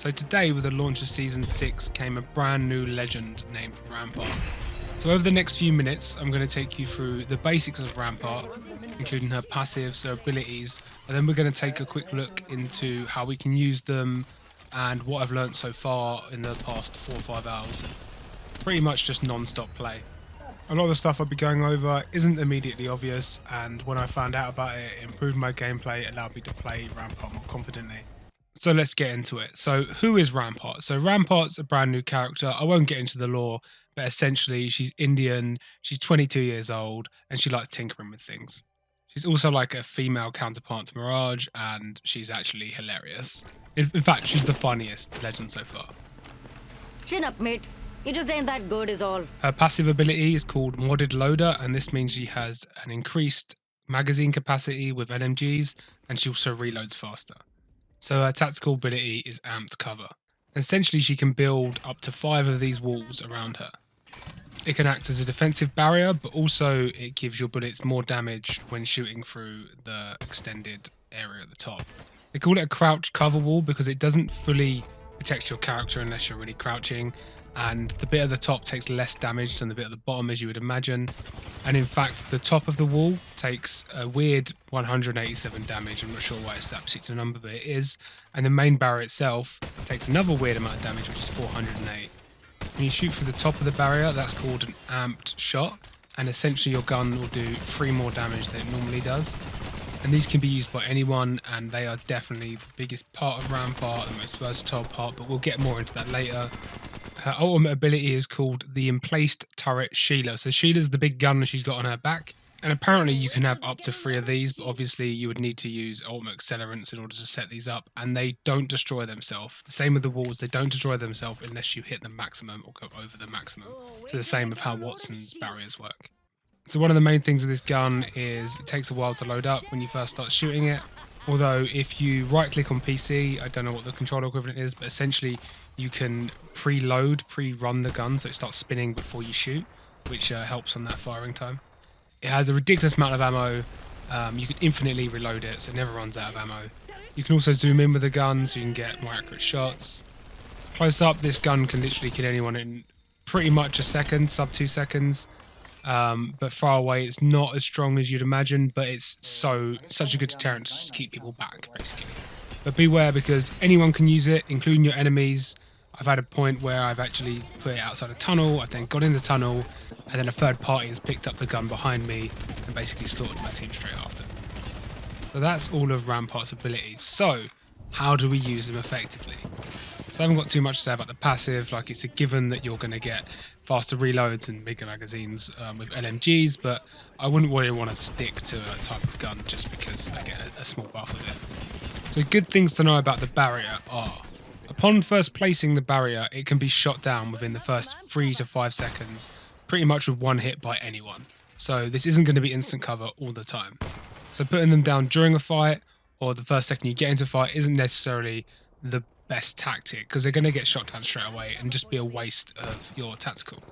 So today with the launch of Season 6 came a brand new legend named Rampart. So over the next few minutes I'm going to take you through the basics of Rampart, including her passives, her abilities, and then we're going to take a quick look into how we can use them and what I've learned so far in the past 4 or 5 hours. Pretty much just non-stop play. A lot of the stuff I'll be going over isn't immediately obvious, and when I found out about it, it improved my gameplay, allowed me to play Rampart more confidently. So let's get into it. So who is Rampart? So Rampart's a brand new character. I won't get into the lore, but essentially she's Indian, she's 22 years old, and she likes tinkering with things. She's also like a female counterpart to Mirage, and she's actually hilarious. In fact, she's the funniest legend so far. Chin up, mates. You just ain't that good is all. Her passive ability is called Modded Loader, and this means she has an increased magazine capacity with LMGs, and she also reloads faster. So her tactical ability is Amped Cover. Essentially, she can build up to 5 of these walls around her. It can act as a defensive barrier, but also it gives your bullets more damage when shooting through the extended area at the top. They call it a crouch cover wall because it doesn't fully protect your character unless you're really crouching, and the bit at the top takes less damage than the bit at the bottom, as you would imagine. And in fact, the top of the wall takes a weird 187 damage. I'm not sure why it's that particular number, but it is. And the main barrier itself takes another weird amount of damage, which is 408. When you shoot through the top of the barrier, that's called an amped shot, and essentially your gun will do 3 more damage than it normally does. And these can be used by anyone, and they are definitely the biggest part of Rampart, the most versatile part, but we'll get more into that later. Her ultimate ability is called the Emplaced Turret Sheila. So Sheila's the big gun she's got on her back, and apparently you can have up to 3 of these, but obviously you would need to use ultimate accelerants in order to set these up, and they don't destroy themselves. The same with the walls, they don't destroy themselves unless you hit the maximum or go over the maximum. So the same with how Watson's barriers work. So one of the main things of this gun is it takes a while to load up when you first start shooting it. Although if you right click on PC, I don't know what the controller equivalent is, but essentially you can pre-run the gun so it starts spinning before you shoot, which helps on that firing time. It has a ridiculous amount of ammo. You can infinitely reload it, so it never runs out of ammo. You can also zoom in with the gun so you can get more accurate shots. Close up, this gun can literally kill anyone in pretty much a second, sub 2 seconds. But far away, it's not as strong as you'd imagine, but it's such a good deterrent to just keep people back, basically. But beware, because anyone can use it, including your enemies. I've had a point where I've actually put it outside a tunnel, I've then got in the tunnel, and then a third party has picked up the gun behind me and basically slaughtered my team straight after. So that's all of Rampart's abilities. So, how do we use them effectively? So I haven't got too much to say about the passive, like it's a given that you're going to get faster reloads and bigger magazines with LMGs, but I wouldn't really want to stick to a type of gun just because I get a small buff with it. So good things to know about the barrier are, upon first placing the barrier, it can be shot down within the first 3 to 5 seconds, pretty much with one hit by anyone. So this isn't going to be instant cover all the time. So putting them down during a fight or the first second you get into a fight isn't necessarily the best tactic, because they're going to get shot down straight away and just be a waste of your tactical.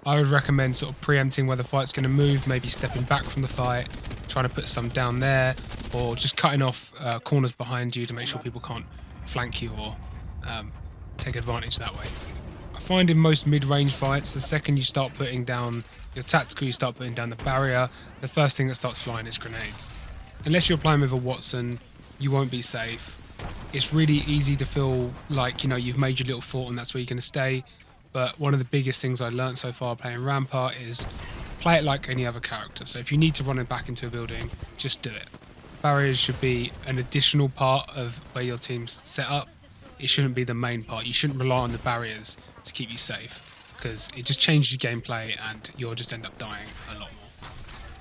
I would recommend sort of preempting where the fight's going to move, maybe stepping back from the fight, trying to put some down there, or just cutting off corners behind you to make sure people can't flank you or take advantage that way. I find in most mid-range fights, the second you start putting down your tactical, you start putting down the barrier, the first thing that starts flying is grenades. Unless you're playing with a Watson, you won't be safe. It's really easy to feel like, you know, you've made your little fort and that's where you're going to stay. But one of the biggest things I learned so far playing Rampart is play it like any other character. So if you need to run it back into a building, just do it. Barriers should be an additional part of where your team's set up. It shouldn't be the main part. You shouldn't rely on the barriers to keep you safe, because it just changes your gameplay and you'll just end up dying a lot more.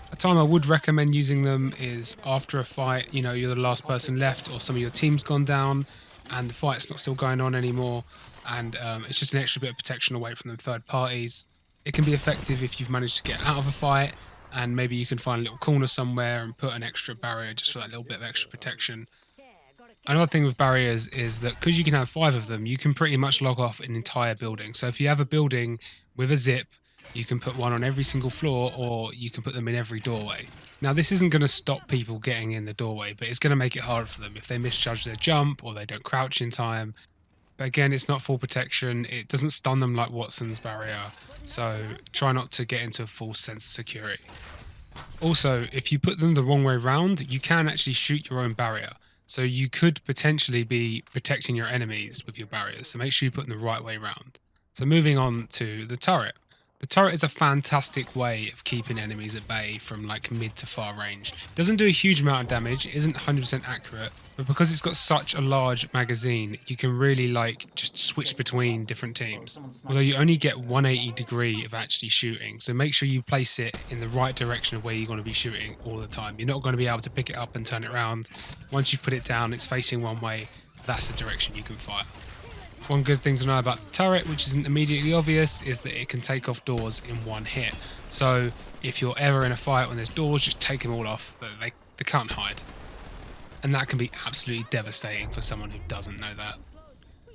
A time I would recommend using them is after a fight, you know, you're the last person left or some of your team's gone down and the fight's not still going on anymore, and it's just an extra bit of protection away from the third parties. It can be effective if you've managed to get out of a fight and maybe you can find a little corner somewhere and put an extra barrier just for that little bit of extra protection. Another thing with barriers is that because you can have 5 of them, you can pretty much log off an entire building. So if you have a building with a zip, you can put one on every single floor, or you can put them in every doorway. Now, this isn't going to stop people getting in the doorway, but it's going to make it hard for them if they misjudge their jump or they don't crouch in time. But again, it's not full protection. It doesn't stun them like Watson's barrier. So try not to get into a false sense of security. Also, if you put them the wrong way round, you can actually shoot your own barrier. So you could potentially be protecting your enemies with your barriers. So make sure you put them the right way round. So moving on to the turret. The turret is a fantastic way of keeping enemies at bay from like mid to far range. It doesn't do a huge amount of damage, it isn't 100% accurate, but because it's got such a large magazine, you can really like just switch between different teams. Although you only get 180 degree of actually shooting, so make sure you place it in the right direction of where you're going to be shooting all the time. You're not going to be able to pick it up and turn it around. Once you put it down, it's facing one way, that's the direction you can fire. One good thing to know about the turret, which isn't immediately obvious, is that it can take off doors in one hit. So if you're ever in a fight when there's doors, just take them all off, but they can't hide. And that can be absolutely devastating for someone who doesn't know that.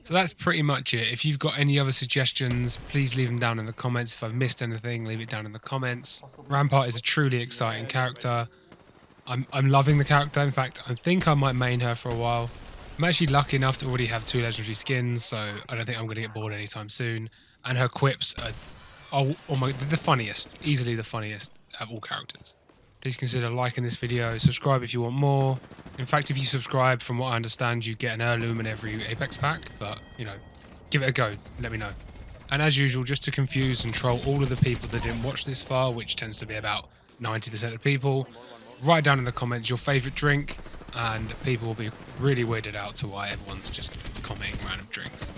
So that's pretty much it. If you've got any other suggestions, please leave them down in the comments. If I've missed anything, leave it down in the comments. Rampart is a truly exciting character. I'm loving the character. In fact, I think I might main her for a while. I'm actually lucky enough to already have 2 legendary skins, so I don't think I'm going to get bored anytime soon. And her quips are the funniest, easily the funniest of all characters. Please consider liking this video, subscribe if you want more. In fact, if you subscribe, from what I understand, you get an heirloom in every Apex pack, but, you know, give it a go, let me know. And as usual, just to confuse and troll all of the people that didn't watch this far, which tends to be about 90% of people, write down in the comments your favourite drink, and people will be really weirded out to why everyone's just commenting random drinks.